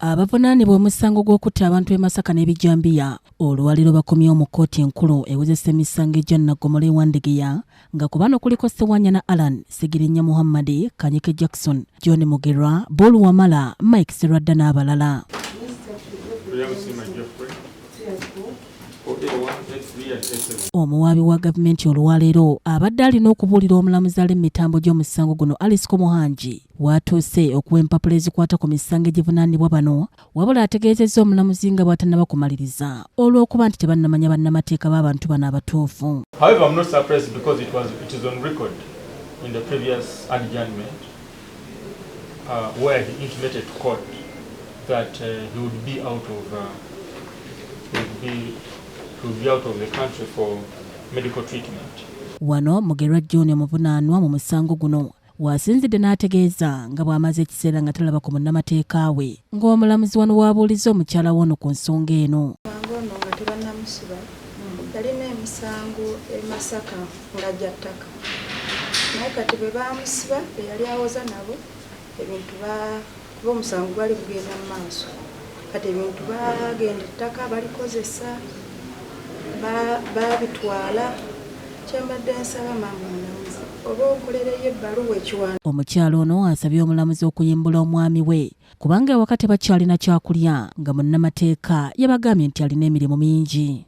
Bavuananibwa omusango gw'okutta abantu emasaka nebijjambiya olwaleero bakomyewo mu kkooti enkulu ewozesa emisango egyanangomola ewandegeya nga kubano kuliko ssewanyana allan, ssegirinya mohammade, kanyike Jackson, John mugerwa, wamala, Mike Serwadda n'abalala. Omuwaabi wa gavumenti olwaleero abadde alina okubuulira omulamuzi al'emitambo gy'omusango guno Alice Komuhangi watuuse okuwa empapula ezikwata ku misango egivunaanibwa bano, wabula ategeezezza omulamuzi nga bw'atannaba kumaliriza olw'okuba nti tebannamanya bannamateeka b'abantu bano abatuufu. However, I'm not surprised because it is on record in the previous adjournment where he intimated to court that he would be out of the country for medical treatment. Wano mugerwa John omuvunaanwa mu musango guno wasinzidde n'ategeeza nga bw'amaze ekiseera nga talaba ku munnamateeka we ng'omulamuzi wano waabuuliza omukyala wono ku nsonga eno. Ono nga tebannamusiba yalina emisango emasaka nga gyattaka naye kati bwe baamusiba eyali awoza nabo ebintu kuba omusango gwali gugenda mu maaso kati ebintu bagenda ettaka balikozesa babitwala kyembadde nsaba maama omulamuzi oba onkolereyo ebbaluwa ekiwandiiko. Omukyalo ono asabye omulamuzi okuyimbula omwami we kubanga ewaka tebakyalina kyakulya nga munnamateeka yabagambye nti alina emirimu mingi.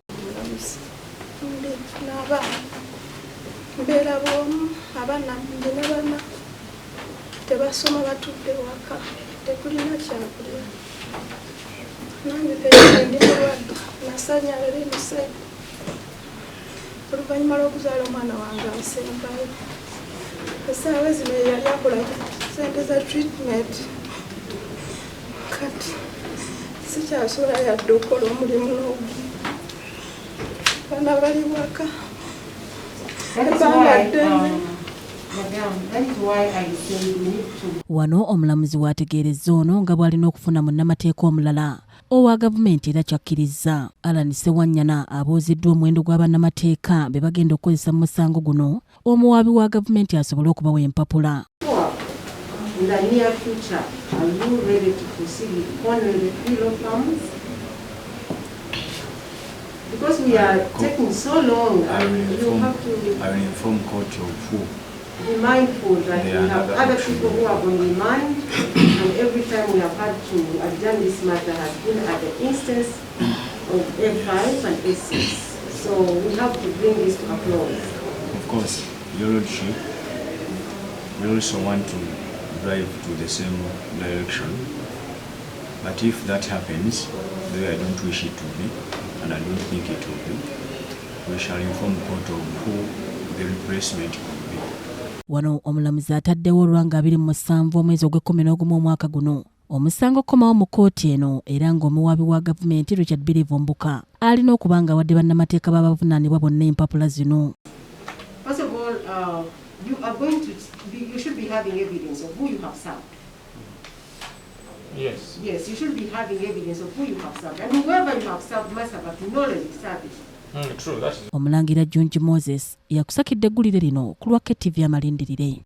Mbeera bw'omu abaana ndina bana tebasoma batudde waka tekulina kyakulya nange ndi mulwadde nasanyala emusai oluvannyuma lw'okuzaala omwana wange asembayo esaawa zino yali akola sente za treatment kati sikyasobola yadde okukola omulimu n'ogu bana bali waka. Wano omulamuzi waategeerezza ono nga bw'alina okufuna munnamateeka omulala owa gavumenti era kyakkiriza. Allan ssewanyana abuuziddwa omuwendo gwa bannamateeka be bagenda okukozesa mu musango guno omuwaabi wa gavumenti asobole okubawa empapula. Because we are taking so long, you have to I will inform court of who. Be mindful that we have other people who are on demand, and every time we have had to adjourn this matter has been at the instance of F5 and S6. So we have to bring this to a close. Of course, Your Lordship, we also want to drive to the same direction. But if that happens, the way I don't wish it to be, and I don't think it will be, we shall inform court of who the replacement could be. Wano omulamuzi ataddewo olwanga 27 omwezi ogw'Ekumi omwaka guno omusango okukomawo mu kkooti eno era ng'omuwaabi wa gavumenti Birivumbuka alina okuba nga wadde bannamateeka b'abavunaanibwa bonna empapula zino. First of all, you should be having evidence of who you have served. Yes. Yes, you should be having evidence of who you have served, and whoever you have served must have acknowledged service. True, that's Omulangira Moses yakusakidde eggulire lino ku lwa KTV amalindirire.